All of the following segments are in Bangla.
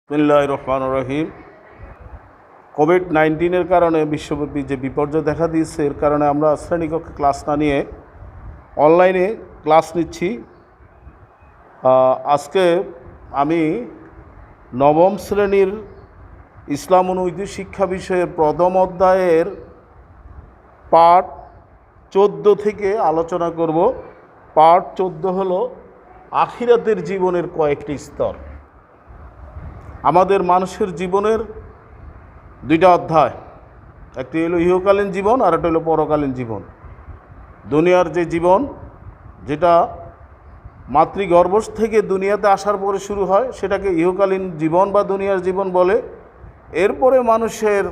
বিসমিল্লাহির রহমানির রহিম। কোভিড-19 কারণে বিশ্বব্যাপী যে বিপর্যয় দেখা দিয়েছে, এর কারণে আমরা শ্রেণীকক্ষে ক্লাস না নিয়ে অনলাইনে ক্লাস নিচ্ছি। আজকে আমি নবম শ্রেণীর ইসলাম ও নৈতিক শিক্ষা বিষয়ের প্রথম অধ্যায়ের পাঠ 14 থেকে আলোচনা করব। পাঠ 14 হলো আখিরাতের জীবনের কয়েকটি স্তর। আমাদের মানুষের জীবনের দুইটা অধ্যায়, একটি হলো ইহকালীন জীবন আর একটা হলো পরকালীন জীবন। দুনিয়ার যে জীবন, যেটা মাতৃগর্ভ থেকে দুনিয়াতে আসার পরে শুরু হয়, সেটাকে ইহকালীন জীবন বা দুনিয়ার জীবন বলে। এরপরে মানুষের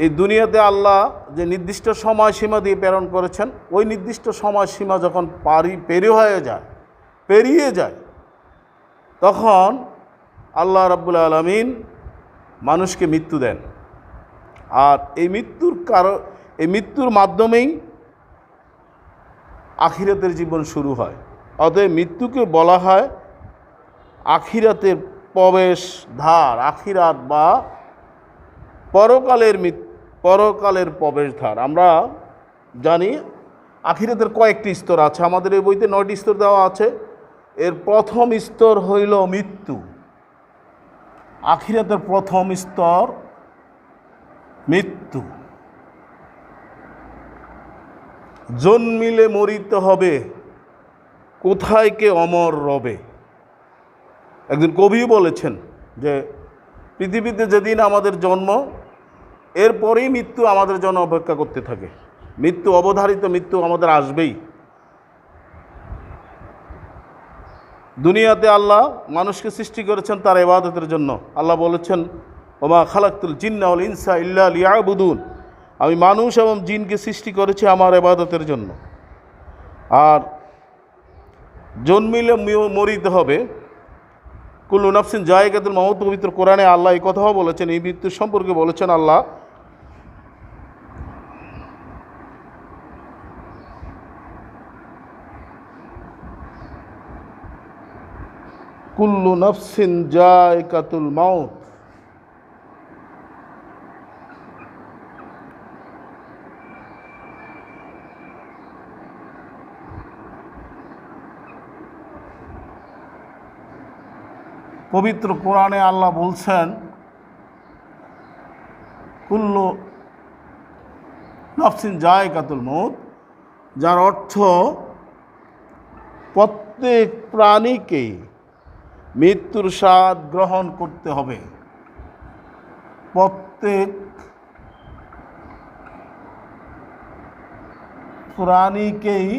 এই দুনিয়াতে আল্লাহ যে নির্দিষ্ট সময়সীমা দিয়ে প্রেরণ করেছেন, ওই নির্দিষ্ট সময়সীমা যখন পেরিয়ে যায় তখন আল্লাহ রাব্বুল আলামিন মানুষকে মৃত্যু দেন। আর এই মৃত্যুর মাধ্যমেই আখিরাতের জীবন শুরু হয়। অতএব মৃত্যুকে বলা হয় আখিরাতের প্রবেশদ্বার, আখিরাত বা পরকালের প্রবেশদ্বার। আমরা জানি আখিরাতের কয়েকটি স্তর আছে, আমাদের এই বইতে 9টি স্তর দেওয়া আছে। এর প্রথম স্তর হইল মৃত্যু। আখিরাতের প্রথম স্তর মৃত্যু। জন্মিলে মরিতে হবে, কোথায় কে অমর রবে। একজন কবি বলেছেন যে পৃথিবীতে যেদিন আমাদের জন্ম, এরপরেই মৃত্যু আমাদের জন্য অপেক্ষা করতে থাকে। মৃত্যু অবধারিত, মৃত্যু আমাদের আসবেই। দুনিয়াতে আল্লাহ মানুষকে সৃষ্টি করেছেন তার ইবাদতের জন্য। আল্লাহ বলেছেন, ওমা খালাকতুল জিন্না ওয়াল ইনসা ইল্লা লিয়াবুদুন, আমি মানুষ এবং জিনকে সৃষ্টি করেছি আমার ইবাদতের জন্য। আর জন্মিলে মরিতে হবে, কুল্লু নাফসিন যায়কাতুল মাউত, পবিত্র কোরআনে আল্লাহ এই কথাও বলেছেন, এই মৃত্যু সম্পর্কে বলেছেন আল্লাহ, কুল্লু নাফসিন যায়কাতুল মাউত। পবিত্র কোরআনে আল্লাহ বলছেন কুল্লু নাফসিন যায়কাতুল মাউত, যার অর্থ প্রত্যেক প্রাণীকেই মৃত্যুর স্বাদ গ্রহণ করতে হবে। প্রত্যেক প্রাণীকেই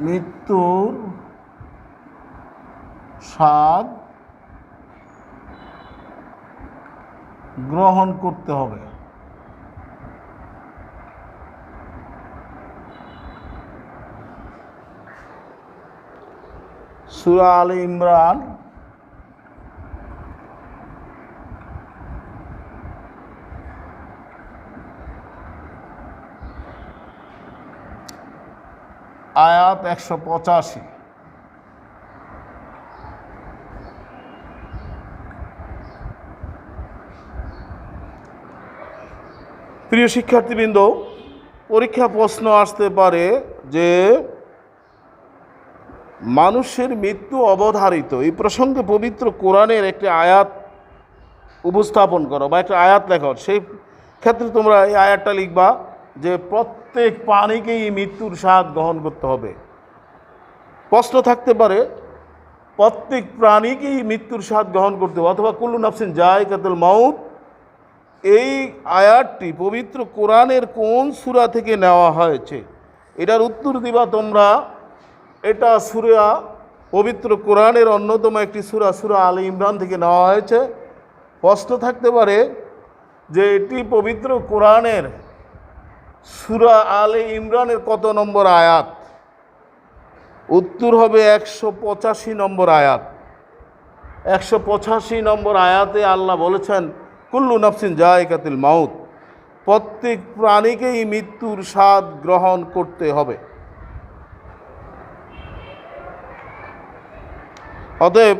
মৃত্যুর স্বাদ গ্রহণ করতে হবে। সূরা আলে ইমরান আয়াত 185। প্রিয় শিক্ষার্থীবৃন্দ, পরীক্ষা প্রশ্ন আসতে পারে যে মানুষের মৃত্যু অবধারিত, এই প্রসঙ্গে পবিত্র কোরআনের একটি আয়াত উপস্থাপন করো বা একটা আয়াত লেখো। সেই ক্ষেত্রে তোমরা এই আয়াতটা লিখবা যে প্রত্যেক প্রাণীকেই মৃত্যুর স্বাদ গ্রহণ করতে হবে। প্রশ্ন থাকতে পারে প্রত্যেক প্রাণীকেই মৃত্যুর স্বাদ গ্রহণ করতে হবে অথবা কুল্লু নাফসিন যায়কাতুল মাউত, এই আয়াতটি পবিত্র কোরআনের কোন সূরা থেকে নেওয়া হয়েছে, এটার উত্তর দিবা তোমরা। এটা পবিত্র কোরআনের অন্যতম একটি সূরা আলে ইমরান থেকে নেওয়া হয়েছে। প্রশ্ন থাকতে পারে যে এটি পবিত্র কোরআনের সূরা আলে ইমরানের কত নম্বর আয়াত। উত্তর হবে 185 নম্বর আয়াত। 185 নম্বর আয়াতে আল্লাহ বলেছেন কুল্লু নাফসিন যায়কাতুল মাউত, প্রত্যেক প্রাণীকেই মৃত্যুর স্বাদ গ্রহণ করতে হবে। অতএব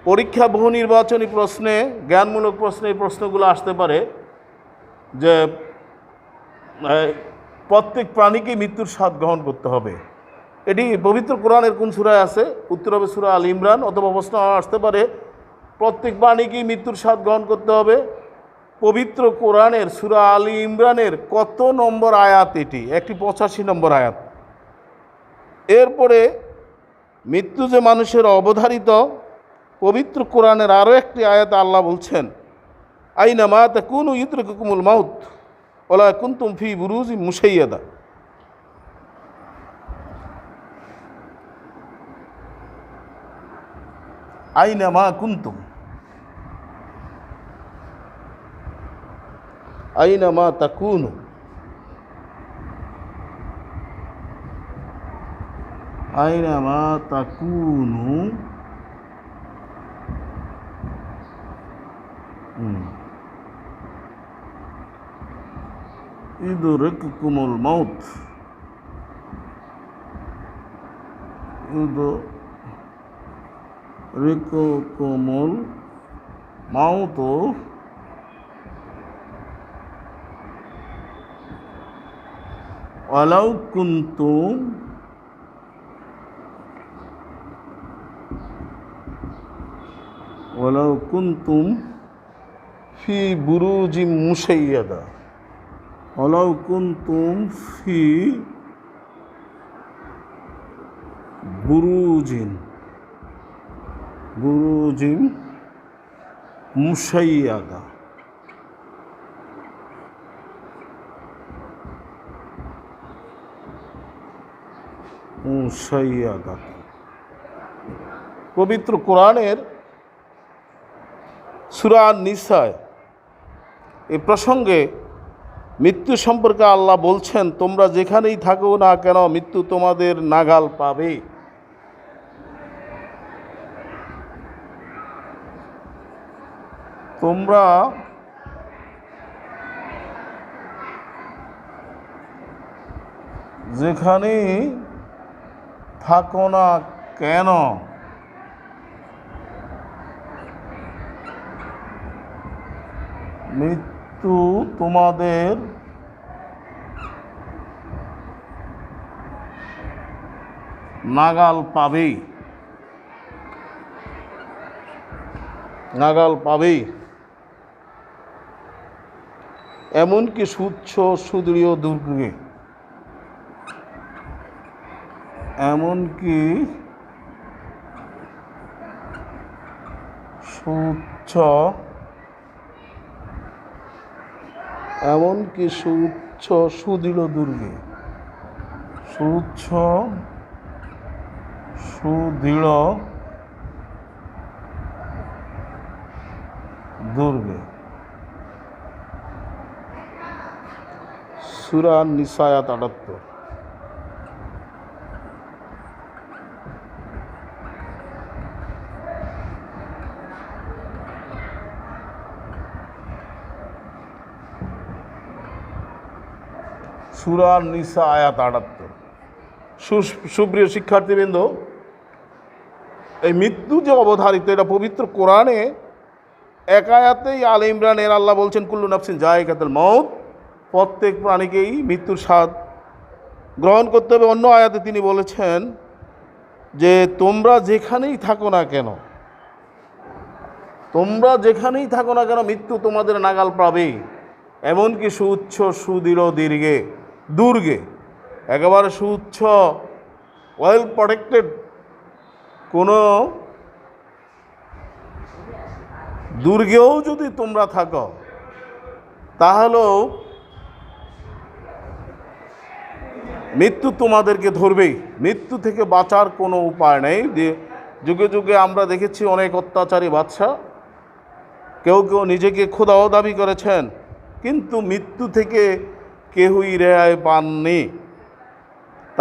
পরীক্ষা বহু নির্বাচনী প্রশ্নে, জ্ঞানমূলক প্রশ্নে এই প্রশ্নগুলো আসতে পারে যে প্রত্যেক প্রাণীকেই মৃত্যুর স্বাদ গ্রহণ করতে হবে। এটি পবিত্র কোরআনের কোন সূরায় আছে? উত্তর হবে সূরা আল ইমরান। অথবা প্রশ্ন আসতে পারে প্রত্যেক প্রাণীকেই মৃত্যুর স্বাদ গ্রহণ করতে হবে পবিত্র কোরআনের সূরা আল ইমরানের কত নম্বর আয়াত? এটি একটি 85 নম্বর আয়াত। এরপরে মৃত্যু যে মানুষের অবধারিত, পবিত্র কোরআনের আরও একটি আয়াত আল্লাহ বলছেন, আইনামা তাকুনু ইউদরিকুকুমুল মাউত ওয়ালা কুনতুম ফি বুরুজিম মুশাইয়াদা। আইনামা কুনতুম, আইনামা তাকুনু, আইনামা তাকুনু ইউদরিকুকুমুল মাউত, ইউদরিকুকুমুল মাউত ওয়ালাউ কুনতুম ফি বুরুজিম মুশাইয়াদা, ওয়ালাউ কুনতুম ফি বুরুজিম মুশাইয়াদা। পবিত্র কোরআনের সূরা নিসায় এই প্রসঙ্গে মৃত্যু সম্পর্কে আল্লাহ বলছেন, তোমরা যেখানেই থাকো না কেন মৃত্যু তোমাদের নাগাল পাবে। তোমরা যেখানেই থাকো না কেন মৃত্যু তোমাদের নাগাল পাবেই, নাগাল পাবেই। এমনকি সুচ্ছ সুদৃঢ় দুর্গে, এমনকি সুচ্ছ সুদৃঢ় দুর্গে, সুচ্ছ সুদৃঢ় দুর্গে। সূরা নিসা আয়াত ৭৮। সূরা নিসা আয়াত ৭৮। সুপ্রিয় শিক্ষার্থীবৃন্দ, এই মৃত্যু যে অবধারিত এটা পবিত্র কোরআনে এক আয়াতেই আল ইমরানের আল্লাহ বলছেন, কুল্লু নাফসিন যায়কাতুল মউত, প্রত্যেক প্রাণীকেই মৃত্যুর স্বাদ গ্রহণ করতে হবে। অন্য আয়াতে তিনি বলেছেন যে তোমরা যেখানেই থাকো না কেন, তোমরা যেখানেই থাকো না কেন মৃত্যু তোমাদের নাগাল পাবে, এমনকি সুউচ্চ সুদৃঢ় দুর্গে, একেবারে সুউচ্চ ওয়েল প্রটেক্টেড কোনো দুর্গেও যদি তোমরা থাকো তাহলেও মৃত্যু তোমাদেরকে ধরবেই। মৃত্যু থেকে বাঁচার কোনো উপায় নেই। যে যুগে যুগে আমরা দেখেছি অনেক অত্যাচারী বাদশা, কেউ কেউ নিজেকে খোদাও দাবি করেছেন, কিন্তু মৃত্যু থেকে কেউই রেহাই পাননি।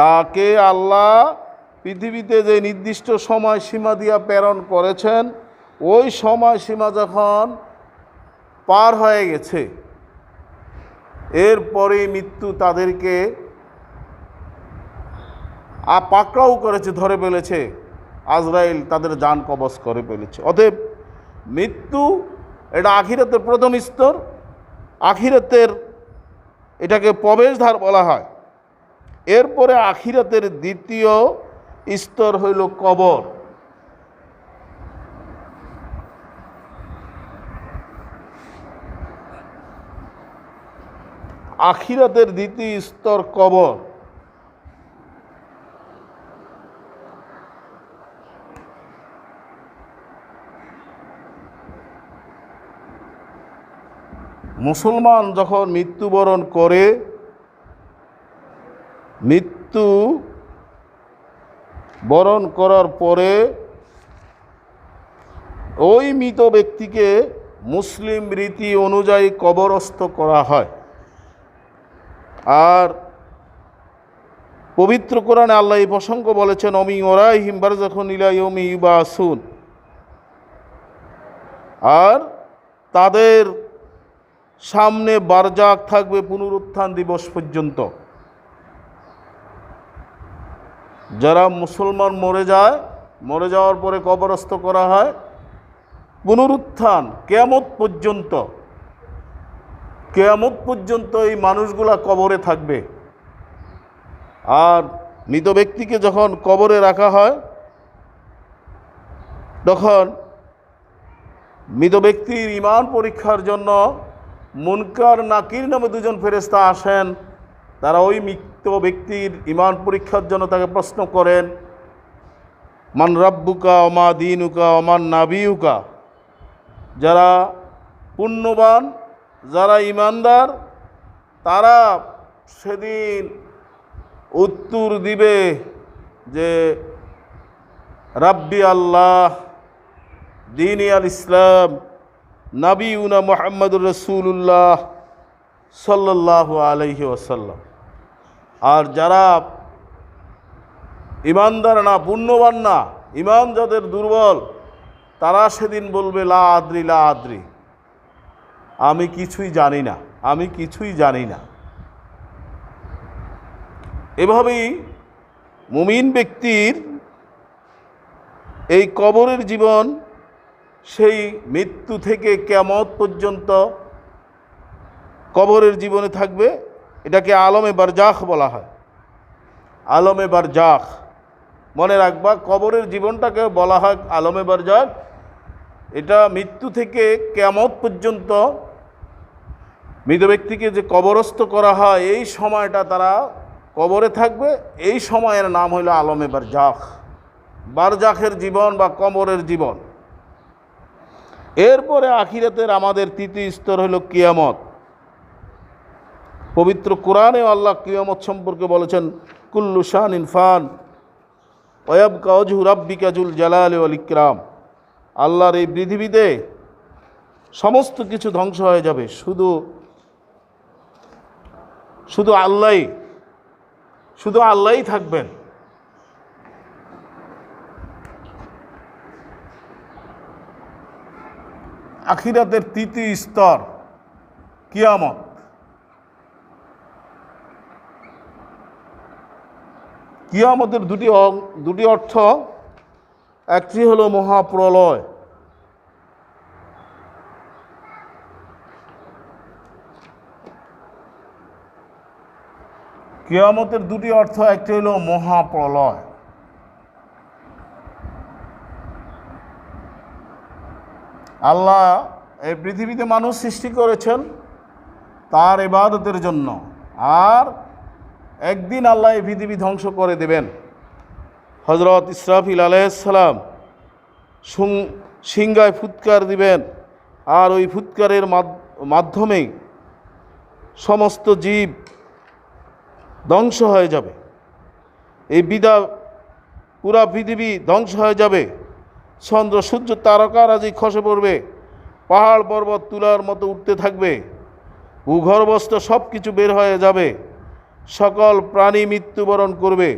তাকে আল্লাহ পৃথিবীতে যে নির্দিষ্ট সময়সীমা দিয়া প্রেরণ করেছেন, ওই সময়সীমা যখন পার হয়ে গেছে এরপরে মৃত্যু তাদেরকে পাকড়াও করেছে, ধরে ফেলেছে, আজরাইল তাদের জান কবজ করে ফেলেছে। অতএব মৃত্যু এটা আখিরাতের প্রথম স্তর, আখিরাতের এটাকে প্রবেশদ্বার বলা হয়। এরপরে আখিরাতের দ্বিতীয় স্তর হইল কবর। আখিরাতের দ্বিতীয় স্তর কবর। মুসলমান যখন মৃত্যুবরণ করে, মৃত্যু বরণ করার পরে ওই মৃত ব্যক্তিকে মুসলিম রীতি অনুযায়ী কবরস্থ করা হয়। আর পবিত্র কোরআনে আল্লাহ এই প্রসঙ্গ বলেছেন, অমি ওরাইহিম বারযাখুন ইলা ইয়াউমি ইউবাসুন, আর তাদের সামনে বারজাক থাকবে পুনরুত্থান দিবস পর্যন্ত। যারা মুসলমান মরে যায়, মরে যাওয়ার পরে কবরস্থ করা হয়, পুনরুত্থান কিয়ামত পর্যন্ত, কিয়ামত পর্যন্ত এই মানুষগুলা কবরে থাকবে। আর মৃত ব্যক্তিকে যখন কবরে রাখা হয়, তখন মৃত ব্যক্তির ঈমান পরীক্ষার জন্য মুনকার নাকির নামে দুজন ফেরেশতা আসেন। তারা ওই মৃত ব্যক্তির ঈমান পরীক্ষার জন্য তাকে প্রশ্ন করেন, মান রাব্বুকা ওমা দীনুকা ওমান নাবিয়ুকা। যারা পুণ্যবান, যারা ঈমানদার, তারা সেদিন উত্তর দিবে যে রাব্বি আল্লাহ, দীনি আল ইসলাম, নাবিউনা মুহাম্মদুর রাসূলুল্লাহ সাল্লাল্লাহু আলাইহি ওয়াসাল্লাম। আর যারা ঈমানদার না, পুণ্যবান না, ঈমান যাদের দুর্বল, তারা সেদিন বলবে লা আদ্রি লা আদ্রি, আমি কিছুই জানি না, আমি কিছুই জানি না। এভাবেই মুমিন ব্যক্তির এই কবরের জীবন সেই মৃত্যু থেকে কিয়ামত পর্যন্ত কবরের জীবনে থাকবে। এটাকে আলমে বারজাখ বলা হয়, আলমে বারজাখ। মনে রাখবা, কবরের জীবনটাকে বলা হয় আলমে বারজাখ। এটা মৃত্যু থেকে কিয়ামত পর্যন্ত মৃত ব্যক্তিকে যে কবরস্থ করা হয়, এই সময়টা তারা কবরে থাকবে। এই সময়ের নাম হইল আলমে বারজাখ, বারজাখের জীবন বা কবরের জীবন। এরপরে আখিরাতের আমাদের তৃতীয় স্তর হইল কিয়ামত। পবিত্র কোরআনে আল্লাহ কিয়ামত সম্পর্কে বলেছেন, কুল্লু শানিন ফান ওয়ায়াবকা ওয়াজহু রাব্বিকা যুল জালালি ওয়াল ইকরাম। আল্লাহর এই পৃথিবীতে সমস্ত কিছু ধ্বংস হয়ে যাবে, শুধু আল্লাহই থাকবেন। আখিরাতের তৃতীয় স্তর কিয়ামত। কিয়ামতের দুটি অর্থ। একটি হলো মহাপ্রলয়, কিয়ামতের দুটি অর্থ। একটি হলো মহাপ্রলয়। আল্লাহ এই পৃথিবীতে মানুষ সৃষ্টি করেছেন তার ইবাদতের জন্য, আর একদিন আল্লাহ এই পৃথিবী ধ্বংস করে দেবেন। হযরত ইসরাফিল আলাইহিস সালাম সিংহায় ফুৎকার দিবেন, আর ওই ফুৎকারের মাধ্যমেই সমস্ত জীব ধ্বংস হয়ে যাবে। এই পুরা পৃথিবী ধ্বংস হয়ে যাবে। চন্দ্র সূর্য তারকারাজি খসে পড়বে, পাহাড় পর্বত তুলার মতো উঠতে থাকবে, ভূগর্ভস্থ সব কিছু বের হয়ে যাবে, সকল প্রাণী মৃত্যুবরণ করবে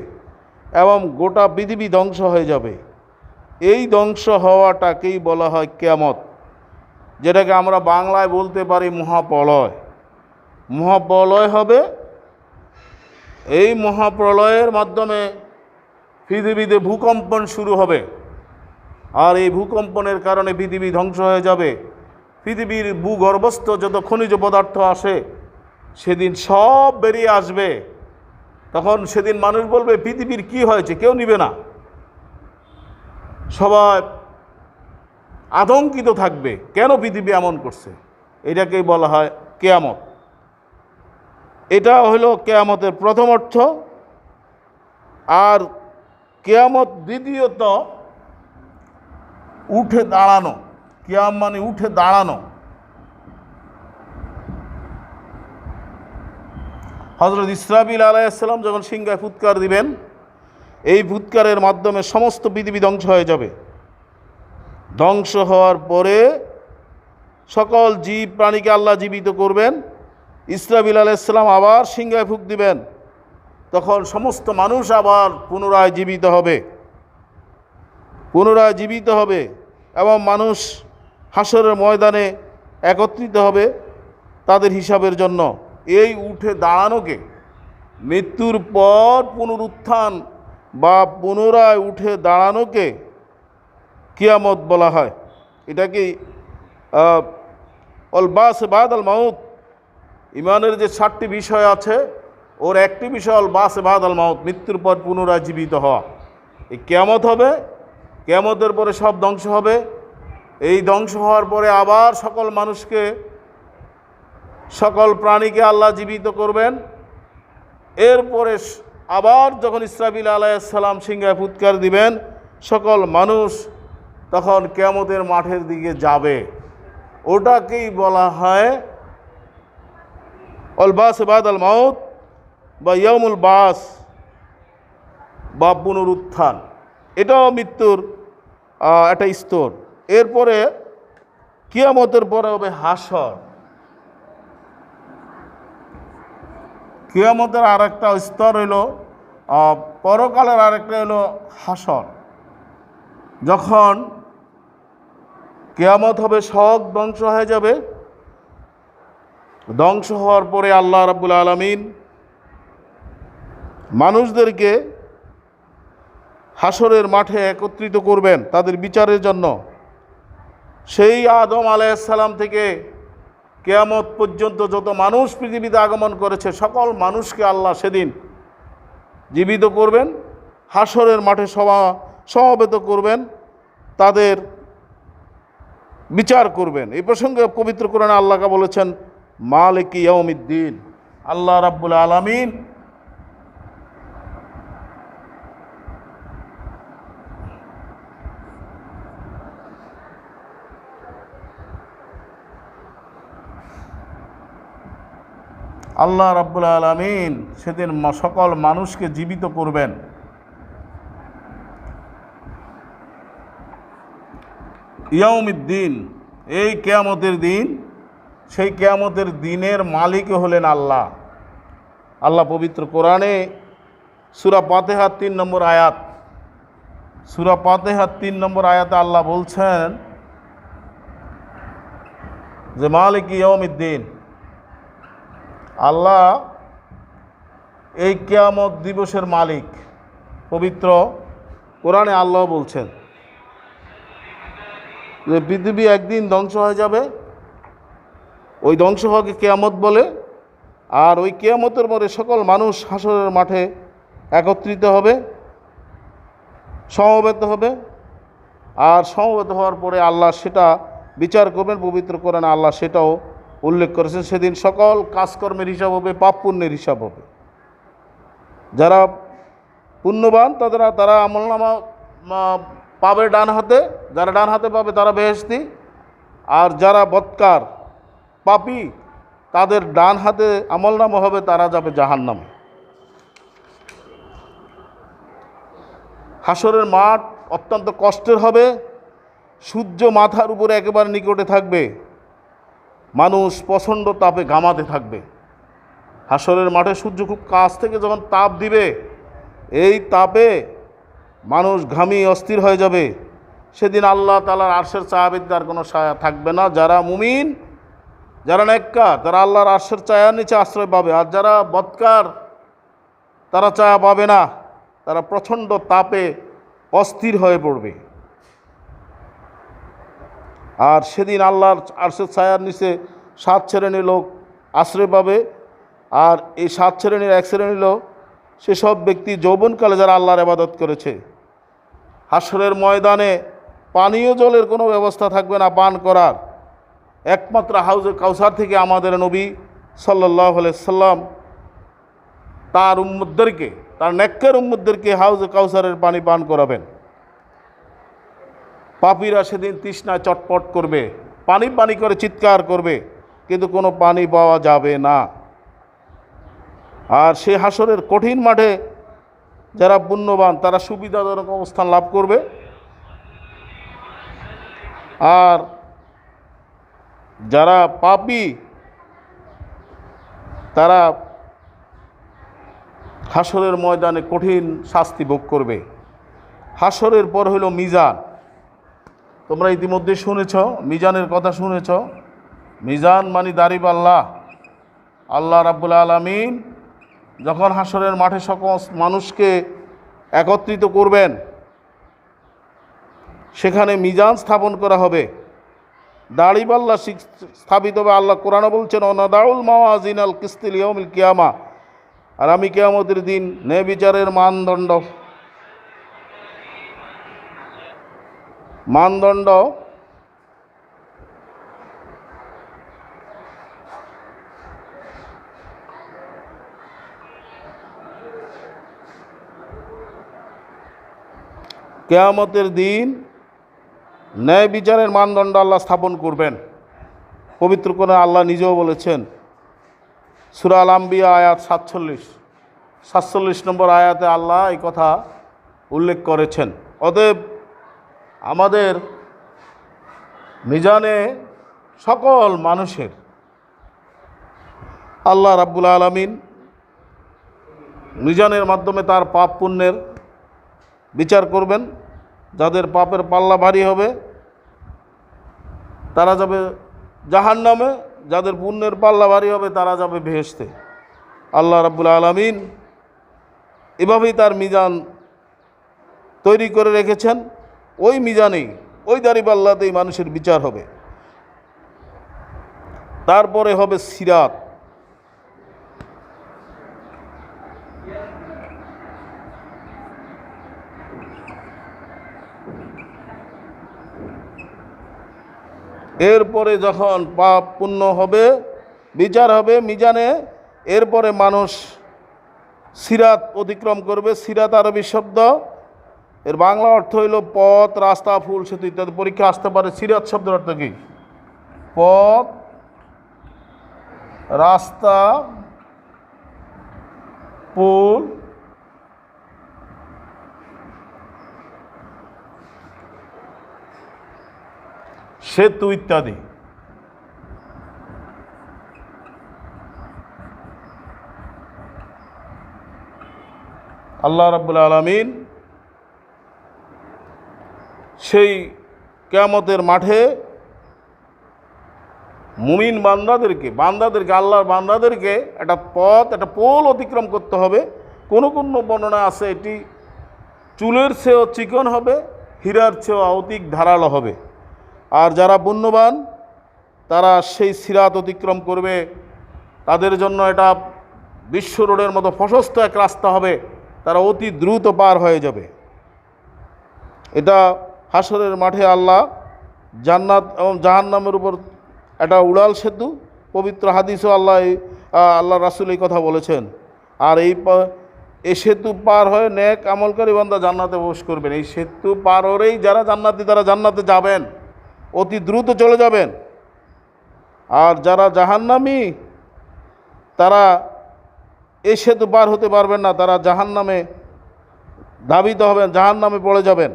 এবং গোটা পৃথিবী ধ্বংস হয়ে যাবে। এই ধ্বংস হওয়াটাকেই বলা হয় কিয়ামত, যেটাকে আমরা বাংলায় বলতে পারি মহাপ্রলয়। মহাপ্রলয় হবে। এই মহাপ্রলয়ের মাধ্যমে পৃথিবীতে ভূকম্পন শুরু হবে, আর এই ভূকম্পনের কারণে পৃথিবী ধ্বংস হয়ে যাবে। পৃথিবীর ভূগর্ভস্থ যত খনিজ পদার্থ আসে সেদিন সব বেরিয়ে আসবে। তখন সেদিন মানুষ বলবে পৃথিবীর কি হয়েছে, কেউ নিবে না, সবাই আতঙ্কিত থাকবে, কেন পৃথিবী এমন করছে। এটাকেই বলা হয় কিয়ামত। এটা হলো কিয়ামতের প্রথম অর্থ। আর কিয়ামত দ্বিতীয়ত উঠে দাঁড়ানো। কিয়াম মানে উঠে দাঁড়ানো। হযরত ইসরাফিল আলাইহিস সালাম যখন সিংহায় ফুৎকার দিবেন, এই ফুৎকারের মাধ্যমে সমস্ত পৃথিবী ধ্বংস হয়ে যাবে। ধ্বংস হওয়ার পরে সকল জীব প্রাণীকে আল্লাহ জীবিত করবেন। ইসরাফিল আলাইহিস সালাম আবার সিংহায় ফুঁক দিবেন, তখন সমস্ত মানুষ আবার পুনরায় জীবিত হবে, পুনরায় জীবিত হবে এবং মানুষ হাসরের ময়দানে একত্রিত হবে তাদের হিসাবের জন্য। এই উঠে দাঁড়ানোকে, মৃত্যুর পর পুনরুত্থান বা পুনরায় উঠে দাঁড়ানোকে কিয়ামত বলা হয়। এটাকে অল বাস বাদাল মাউত, ইমানের যে 7টি বিষয় আছে ওর একটি বিষয় অল বাস বাদাল মাউত, মৃত্যুর পর পুনরায় জীবিত হওয়া। এই কিয়ামত হবে, কিয়ামতের পরে সব ধ্বংস হবে। এই ধ্বংস হওয়ার পরে আবার সকল মানুষকে, সকল প্রাণীকে আল্লাহ জীবিত করবেন। এরপরে আবার যখন ইসরাফিল আলাইহিস সালাম সিংহায় ফুৎকার দিবেন, সকল মানুষ তখন কিয়ামতের মাঠের দিকে যাবে। ওটাকেই বলা হয় অল বাস বাদাল মাউত বা ইয়াউমুল বাস বা পুনরুত্থান। এটাও মৃত্যুর একটা স্তর। এরপরে কিয়ামতের পরে হবে হাসর। কিয়ামতের আরেকটা স্তর হইল, পরকালের আরেকটা হইল হাসর। যখন কিয়ামত হবে সব ধ্বংস হয়ে যাবে। ধ্বংস হওয়ার পরে আল্লাহ রাব্বুল আলামিন মানুষদেরকে হাসরের মাঠে একত্রিত করবেন তাদের বিচারের জন্য। সেই আদম আলাইহিস সালাম থেকে কিয়ামত পর্যন্ত যত মানুষ পৃথিবীতে আগমন করেছে সকল মানুষকে আল্লাহ সেদিন জীবিত করবেন, হাসরের মাঠে সমবেত করবেন, তাদের বিচার করবেন। এই প্রসঙ্গে পবিত্র কোরআনে আল্লাহকে বলেছেন মালিক ইয়াউমিদ্দিন। আল্লাহ রাব্বুল আলামিন আল্লাহ রাব্বুল আলামিন সেদিন সকল মানুষকে জীবিত করবেন। ইয়াউমিদ্দিন, এই কিয়ামতের দিন, সেই কিয়ামতের দিনের মালিক হলেন আল্লাহ। আল্লাহ পবিত্র কোরআনে সূরা ফাতিহার 3 নম্বর আয়াত, সূরা ফাতিহার 3 নম্বর আয়াতে আল্লাহ বলছেন যে মালিক ইয়াউমিদ্দিন, আল্লাহ এই কিয়ামত দিবসের মালিক। পবিত্র কোরআনে আল্লাহ বলছেন যে পৃথিবী একদিন ধ্বংস হয়ে যাবে, ওই ধ্বংস হওয়াকে কিয়ামত বলে। আর ওই কিয়ামতের পরে সকল মানুষ হাসরের মাঠে একত্রিত হবে, সমবেত হবে। আর সমবেত হওয়ার পরে আল্লাহ সেটা বিচার করবেন। পবিত্র কোরআনে আল্লাহ সেটাও উল্লেখ করেছেন। সেদিন সকল কাজকর্মের হিসাব হবে, পাপ পুণ্যের হিসাব হবে। যারা পুণ্যবান তারা আমলনামা পাবে ডান হাতে, যারা ডান হাতে পাবে তারা বেহেশতি, আর যারা বদকার পাপী তাদের ডান হাতে আমলনামা হবে, তারা যাবে জাহান্নামে। হাসরের মাঠ অত্যন্ত কষ্টের হবে, সূর্য মাথার উপরে একেবারে নিকটে থাকবে, মানুষ প্রচণ্ড তাপে ঘামাতে থাকবে। হাসরের মাঠে সূর্য খুব কাছ থেকে যখন তাপ দিবে, এই তাপে মানুষ ঘামিয়ে অস্থির হয়ে যাবে। সেদিন আল্লাহ তাআলার আরশের ছায়ায় তার কোনো ছায়া থাকবে না। যারা মুমিন যারা নেককার তারা আল্লাহর আরশের ছায়ার নিচে আশ্রয় পাবে, আর যারা বদকার তারা ছায়া পাবে না, তারা প্রচণ্ড তাপে অস্থির হয়ে পড়বে। আর সেদিন আল্লাহর আরশের ছায়ার নিচে 7 শ্রেণীর লোক আশ্রয় পাবে। আর এই 7 শ্রেণীর এক শ্রেণীর লোক সেসব ব্যক্তি যৌবনকালে যারা আল্লাহর ইবাদত করেছে। হাসরের ময়দানে পানীয় জলের কোনো ব্যবস্থা থাকবে না পান করার, একমাত্র হাউজে কাউসার থেকে আমাদের নবী সাল্লাল্লাহু আলাইহি সাল্লাম তার উম্মতদেরকে, তার নেককার উম্মতদেরকে হাউজে কাউসারের পানি পান করাবেন। পাপীরা সেদিন তৃষ্ণায় চটপট করবে, পানি পানি করে চিৎকার করবে, কিন্তু কোনো পানি পাওয়া যাবে না। আর সে হাসরের কঠিন মাঠে যারা পুণ্যবান তারা সুবিধাজনক অবস্থান লাভ করবে। আর যারা পাপী তারা হাসরের ময়দানে কঠিন শাস্তি ভোগ করবে। হাসরের পর হলো মিজান। তোমরা ইতিমধ্যে শুনেছ, মিজানের কথা শুনেছ। মিজান মানে দাঁড়িপাল্লা। আল্লাহ রাব্বুল আলামিন যখন হাসরের মাঠে সকল মানুষকে একত্রিত করবেন, সেখানে মিজান স্থাপন করা হবে, দাড়িপাল্লা স্থাপিত হবে। আল্লাহ কোরআনে বলছেন, ওনাদাউল মাওয়াজিনাল কিসতি লিয়াউমিল কিয়ামা, আর আমি কিয়ামতের দিন ন্যায় বিচারের মানদণ্ড কিয়ামতের দিন ন্যায় বিচারের মানদণ্ড আল্লাহ স্থাপন করবেন। পবিত্র কোরআনে আল্লাহ নিজেও বলেছেন, সূরা আল আম্বিয়া আয়াত 47 নম্বর আয়াতে আল্লাহ এই কথা উল্লেখ করেছেন। অতএব আমাদের মিজানে সকল মানুষের আল্লাহ রাব্বুল আলামিন মিজানের মাধ্যমে তার পাপ পুণ্যের বিচার করবেন। যাদের পাপের পাল্লা ভারী হবে তারা যাবে জাহান্নামে, যাদের পুণ্যের পাল্লা ভারী হবে তারা যাবে বেহেশতে। আল্লাহ রাব্বুল আলামিন এভাবেই তার মিজান তৈরি করে রেখেছেন। ওই মিজানেই, ওই দাঁড়িপাল্লাতেই মানুষের বিচার হবে। তারপরে হবে সিরাত। এরপরে যখন পাপ পুণ্য হবে, বিচার হবে মিজানে, এরপরে মানুষ সিরাত অতিক্রম করবে। সিরাত আরবি শব্দ, এর বাংলা অর্থ হইল পথ, রাস্তা, ফুল, সেতু ইত্যাদি। পরীক্ষা আসতে পারে সিরাত শব্দের অর্থ কি? পথ, রাস্তা, পুল, সেতু ইত্যাদি। আল্লাহ রাব্বুল আলামিন সেই কিয়ামতের মাঠে মুমিন বান্দাদেরকে আল্লাহর বান্দাদেরকে একটা পথ, একটা পোল অতিক্রম করতে হবে। কোনো কোনো বর্ণনা আছে এটি চুলের চেয়েও চিকন হবে, হীরার চেয়েও অধিক ধারালো হবে। আর যারা পুণ্যবান তারা সেই সিরাত অতিক্রম করবে। তাদের জন্য এটা বিশ্ব রোডের মতো প্রশস্ত এক রাস্তা হবে, তারা অতি দ্রুত পার হয়ে যাবে। এটা হাসরের মাঠে আল্লাহ জান্নাত এবং জাহান্নামের উপর একটা উড়াল সেতু। পবিত্র হাদিসও আল্লাহ রাসূল এই কথা বলেছেন। আর এই সেতু পার হয়ে নেক আমলকারী বান্দা জান্নাতে প্রবেশ করবেন। এই সেতু পার হয়েই যারা জান্নাতি তারা জান্নাতে যাবেন, অতি দ্রুত চলে যাবেন। আর যারা জাহান্নামী তারা এই সেতু পার হতে পারবেন না, তারা জাহান্নামে ধাবিত হবেন, জাহান্নামে পড়ে যাবেন।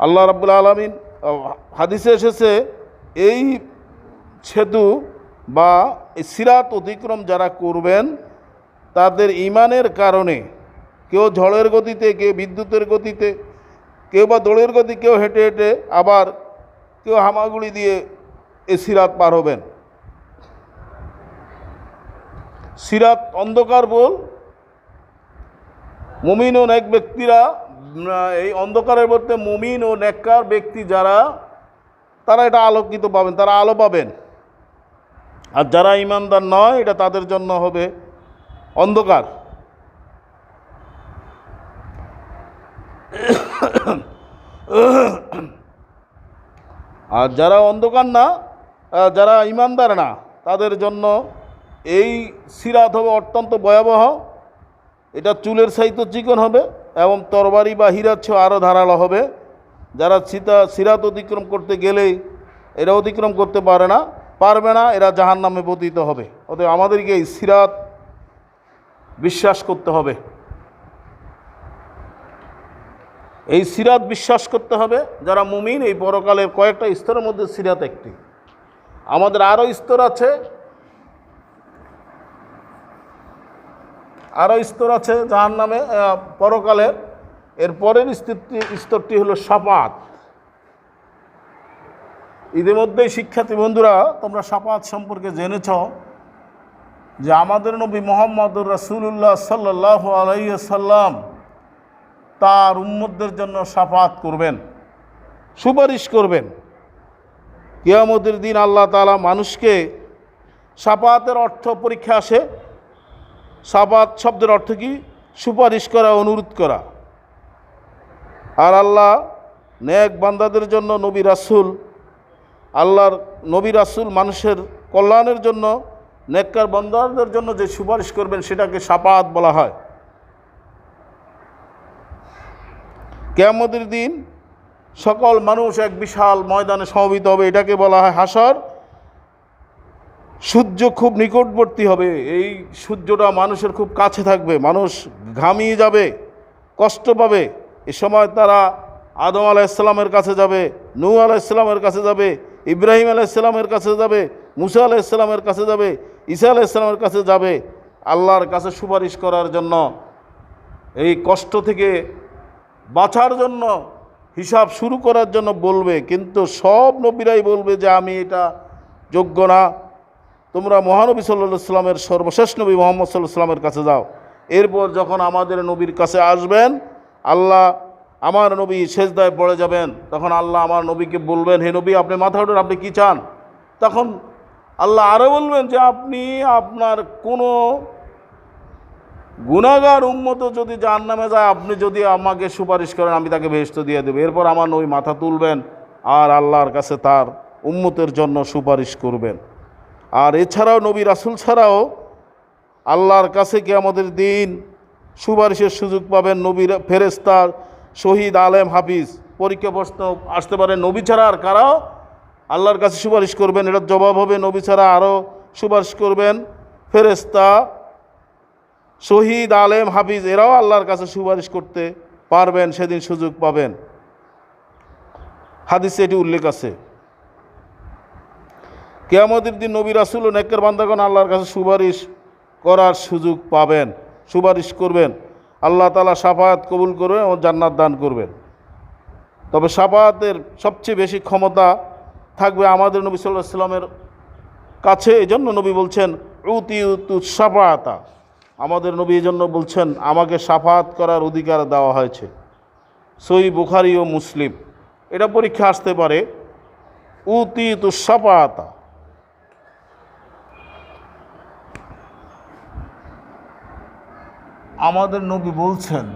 আল্লাহ রাব্বুল আলামিন হাদিসে এসেছে, এই সেতু বা এই সিরাত অতিক্রম যারা করবেন তাদের ঈমানের কারণে, কেউ ঝড়ের গতিতে, কেউ বিদ্যুতের গতিতে, কেউ বা দৌড়ের গতি, কেউ হেঁটে হেঁটে, আবার কেউ হামাগুড়ি দিয়ে এই সিরাত পার হবেন। সিরাত অন্ধকার বল, মুমিন ও নেক ব্যক্তিরা, এই অন্ধকারের মধ্যে মুমিন ও নেককার ব্যক্তি যারা, তারা এটা আলোকিত পাবেন, তারা আলো পাবেন। আর যারা ঈমানদার নয়, এটা তাদের জন্য হবে অন্ধকার। আর যারা অন্ধকার না, যারা ঈমানদার না, তাদের জন্য এই সিরাত হবে অত্যন্ত ভয়াবহ। এটা চুলের চাইতে চিকন হবে এবং তরবারি বা হীরার চেয়ে আরও ধারালো হবে। যারা সিরাত অতিক্রম করতে গেলেই এরা অতিক্রম করতে পারবে না, এরা জাহান্নামে পতিত হবে। অতএব আমাদেরকে এই সিরাত বিশ্বাস করতে হবে, এই সিরাত বিশ্বাস করতে হবে। যারা মুমিন, এই পরকালের কয়েকটা স্তরের মধ্যে সিরাত একটি। আমাদের আরও স্তর আছে, জাহান্নামে পরকালের। এর পরের স্তরটি হলো শাফাত। ইতিমধ্যেই শিক্ষার্থী বন্ধুরা, তোমরা শাফাত সম্পর্কে জেনেছ যে আমাদের নবী মুহাম্মদুর রাসূলুল্লাহ সাল্লাল্লাহু আলাইহি ওয়াসাল্লাম তার উম্মতদের জন্য শাফাত করবেন, সুপারিশ করবেন। কিয়ামতের দিন আল্লাহ তাআলা মানুষকে, শাফাতের অর্থ পরীক্ষা আসে। শাফাত শব্দের অর্থ কি? সুপারিশ করা, অনুরোধ করা। আর আল্লাহ নেক বান্দাদের জন্য আল্লাহর নবী রাসূল মানুষের কল্যাণের জন্য, নেককার বান্দাদের জন্য যে সুপারিশ করবেন সেটাকে শাফাত বলা হয়। কিয়ামতের দিন সকল মানুষ এক বিশাল ময়দানে সমবেত হবে, এটাকে বলা হয় হাসর। সূর্য খুব নিকটবর্তী হবে, এই সূর্যটা মানুষের খুব কাছে থাকবে, মানুষ ঘামিয়ে যাবে, কষ্ট পাবে। এ সময় তারা আদম আলাইহিসসালামের কাছে যাবে, নূহ আলাইহিসসালামের কাছে যাবে, ইব্রাহিম আলাইহিসসালামের কাছে যাবে, মুসা আলাইহিসসালামের কাছে যাবে, ঈসা আলাইহিসসালামের কাছে যাবে, আল্লাহর কাছে সুপারিশ করার জন্য, এই কষ্ট থেকে বাঁচার জন্য, হিসাব শুরু করার জন্য বলবে। কিন্তু সব নবীরাই বলবে যে আমি এটা যোগ্য না, তোমরা মহানবী সাল্লাল্লাহু আলাইহি সাল্লামের সর্বশেষ নবী মুহাম্মদ সাল্লাল্লাহু আলাইহি সাল্লামের কাছে যাও। এরপর যখন আমাদের নবীর কাছে আসবেন, আল্লাহ আমার নবী সেজদায় পড়ে যাবেন, তখন আল্লাহ আমার নবীকে বলবেন, হে নবী আপনি মাথা উঠান, আপনি কি চান? তখন আল্লাহ আরও বলবেন যে আপনি আপনার কোনো গুনাহগার উম্মত যদি জাহান্নামে যায়, আপনি যদি আমাকে সুপারিশ করেন, আমি তাকে বেহেশত দিয়ে দেব। এরপর আমার নবী মাথা তুলবেন আর আল্লাহর কাছে তার উম্মতের জন্য সুপারিশ করবেন। আর এছাড়াও নবী রাসূল ছাড়াও আল্লাহর কাছে কিয়ামতের দিন সুপারিশের সুযোগ পাবেন নবীর, ফেরেশতা, শহীদ, আলেম, হাফিজ। পরীক্ষা প্রশ্ন আসতে পারে নবী ছাড়া আর কারাও আল্লাহর কাছে সুপারিশ করবেন, এটার জবাব হবে নবী ছাড়া আরও সুপারিশ করবেন ফেরেশতা, শহীদ, আলেম, হাফিজ, এরাও আল্লাহর কাছে সুপারিশ করতে পারবেন, সেদিন সুযোগ পাবেন। হাদিসে এটি উল্লেখ আছে। কিয়ামতের দিন নবী রাসূল ও নেককার বান্দাগণ আল্লাহর কাছে সুপারিশ করার সুযোগ পাবেন, সুপারিশ করবেন। আল্লাহ তাআলা শাফাত কবুল করবেন ও জান্নাত দান করবেন। তবে শাফাতের সবচেয়ে বেশি ক্ষমতা থাকবে আমাদের নবী সাল্লাল্লাহু আলাইহি ওয়াসাল্লামের কাছে। এজন্য নবী বলছেন উতিউতু শাফাআতা, আমাদের নবী এজন্য বলছেন আমাকে শাফাত করার অধিকার দেওয়া হয়েছে। সহিহ বুখারী ও মুসলিম। এটা পরীক্ষা আসতে পারে, উতিউতু শাফাআতা। আমাদের নবী বলছেন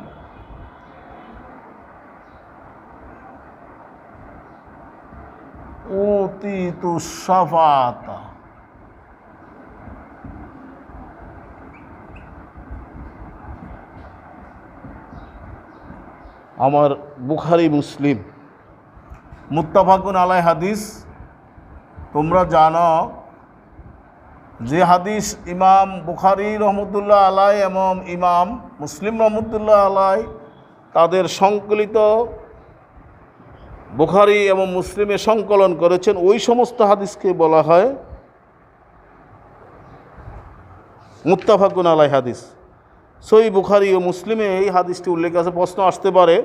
উতিতু শাফাআতা, আমার বুখারী মুসলিম মুত্তাফাকুন আলাই হাদিস। তোমরা জানো যে হাদিস ইমাম বুখারী রহমতুল্লাহ আলাই এবং ইমাম মুসলিম রহমতুল্লাহ আলাই তাদের সংকলিত বুখারী এবং মুসলিমে সংকলন করেছেন, ওই সমস্ত হাদিসকে বলা হয় মুত্তাফাকুন আলাই হাদিস। সহিহ বুখারী ও মুসলিমে এই হাদিসটি উল্লেখ আছে। প্রশ্ন আসতে পারে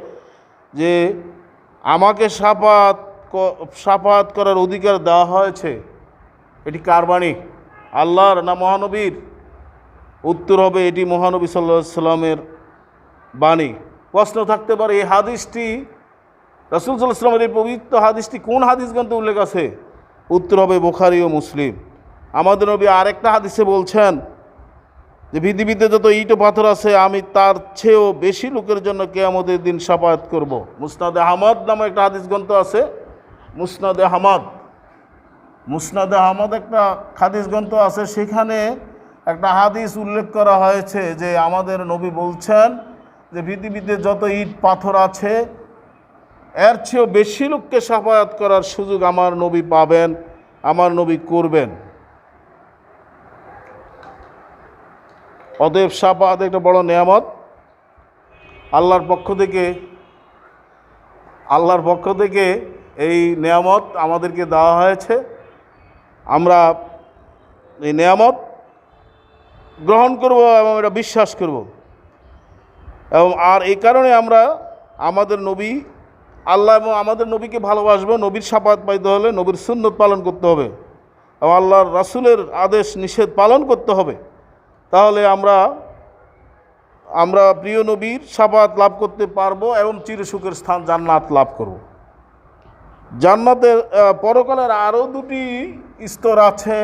যে আমাকে শাফাত করার অধিকার দেওয়া হয়েছে, এটি কার বাণী, আল্লাহর না মহানবীর? উত্তর হবে এটি মহানবী সাল্লাল্লাহু আলাইহি সাল্লামের বাণী। প্রশ্ন থাকতে পারে এই হাদিসটি, রাসূল সাল্লাল্লাহু আলাইহি সাল্লামের এই পবিত্র হাদিসটি কোন হাদিস গ্রন্থে উল্লেখ আছে? উত্তর হবে বুখারী ও মুসলিম। আমাদের নবী আরেকটা হাদিসে বলছেন যে পৃথিবীতে যত ইট ও পাথর আছে আমি তার চেয়েও বেশি লোকের জন্য কিয়ামতের দিন শাফায়াত করব। মুসনাদে আহমদ নামে একটা হাদিস গ্রন্থ আছে, মুসনাদে আহমদ একটা হাদিস গ্রন্থ আছে, সেখানে একটা হাদিস উল্লেখ করা হয়েছে যে আমাদের নবী বলছেন যে পৃথিবীতে যত ইট পাথর আছে এর চেয়েও বেশি লোককে শাফায়াত করার সুযোগ আমার নবী পাবেন, আমার নবী করবেন। অতএব শাফায়াত একটা বড় নেয়ামত, আল্লাহর পক্ষ থেকে এই নেয়ামত আমাদেরকে দেওয়া হয়েছে। আমরা এই নেয়ামত গ্রহণ করব এবং এটা বিশ্বাস করব, এবং আর এই কারণে আমরা আমাদের নবী আল্লাহ এবং আমাদের নবীকে ভালোবাসবো। নবীর শাফায়াত পাইতে হলে নবীর সুন্নত পালন করতে হবে এবং আল্লাহর রাসূলের আদেশ নিষেধ পালন করতে হবে। তাহলে আমরা প্রিয় নবীর শাফায়াত লাভ করতে পারবো এবং চিরসুখের স্থান জান্নাত লাভ করব। জান্নাতের পরকালের আরও দুটি স্তর আছে।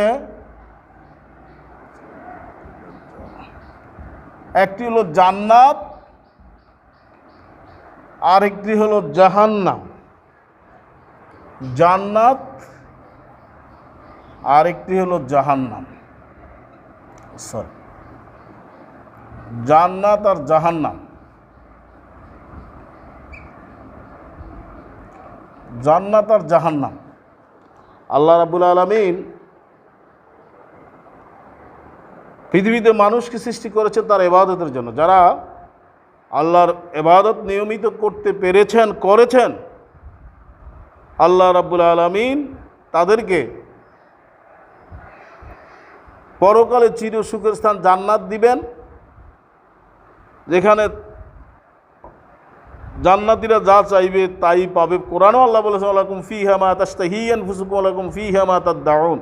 একটি হলো জান্নাত, আর একটি হলো জাহান্নাম। জান্নাত আর একটি হলো জাহান্নাম, জান্নাত আর জাহান্নাম। জান্নাত আর জাহান্নাম আল্লাহ রাব্বুল আলামিন পৃথিবীতে মানুষকে সৃষ্টি করেছেন তার ইবাদতের জন্য। যারা আল্লাহর ইবাদত নিয়মিত করতে করেছেন আল্লাহ রাব্বুল আলামিন তাদেরকে পরকালে চির সুখের স্থান জান্নাত দিবেন, যেখানে জান্নাতীরা যা চাইবে তাই পাবে। কোরআনও আল্লাহ বলেছেন ওয়ালাকুম ফিহা মা তাশতাহি আনফুসুকুম ওয়ালাকুম ফিহা মা তাদউন।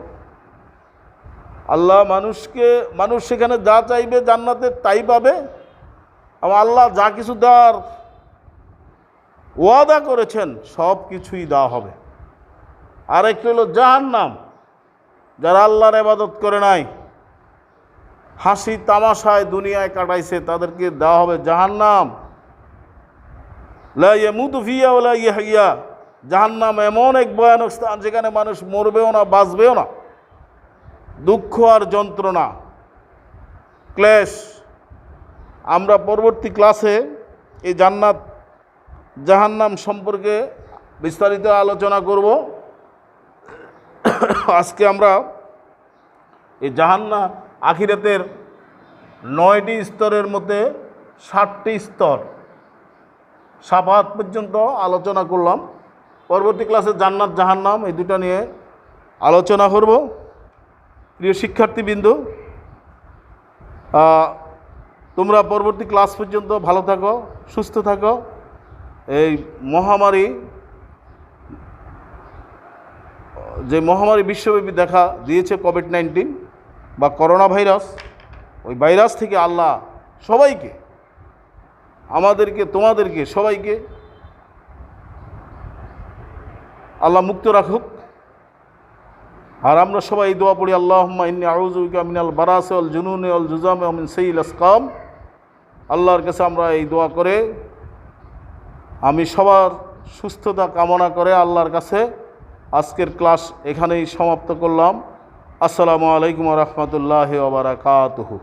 আল্লাহ মানুষ সেখানে যা চাইবে জান্নাতে তাই পাবে, এবং আল্লাহ যা কিছু দেওয়ার ওয়াদা করেছেন সব কিছুই দেওয়া হবে। আর একটি হলো জাহান্নাম, যারা আল্লাহর ইবাদত করে নাই, হাসি তামাশায় দুনিয়ায় কাটাইছে, তাদেরকে দেওয়া হবে জাহান্নাম। লা ইয়ামুতু ফিহা ওয়া লা ইয়াহইয়া। জাহান্নাম এমন এক ভয়ানক স্থান যেখানে মানুষ মরবেও না, বাঁচবেও না। দুঃখ আর যন্ত্রণা, ক্লেশ। আমরা পরবর্তী ক্লাসে এই জান্নাত জাহান্নাম সম্পর্কে বিস্তারিত আলোচনা করব। আজকে আমরা এই জাহান্নাম আখিরাতের 9টি স্তরের মধ্যে 7টি স্তর শাফাআত পর্যন্ত আলোচনা করলাম। পরবর্তী ক্লাসে জান্নাত জাহান্নাম এই দুটো নিয়ে আলোচনা করব। প্রিয় শিক্ষার্থীবৃন্দ, তোমরা পরবর্তী ক্লাস পর্যন্ত ভালো থাকো, সুস্থ থাকো। এই মহামারী, যে মহামারী বিশ্বব্যাপী দেখা দিয়েছে কোভিড-19 বা করোনা ভাইরাস, ওই ভাইরাস থেকে আল্লাহ সবাইকে, আমাদেরকে, তোমাদেরকে, সবাইকে আল্লাহ মুক্ত রাখুক। আর আমরা সবাই এই দোয়া পড়ি, আল্লাহুম্মা ইন্নী আউযু বিকা মিনাল বারাসি ওয়াল জুনুনি ওয়াল জুযামি ওয়া মিন সাইয়্যিল আসকাম। আল্লাহর কাছে আমরা এই দোয়া করে, আমি সবার সুস্থতা কামনা করে আল্লাহর কাছে আজকের ক্লাস এখানেই সমাপ্ত করলাম। আসসালামু আলাইকুম ওয়া রাহমাতুল্লাহি ওয়া বারাকাতুহু।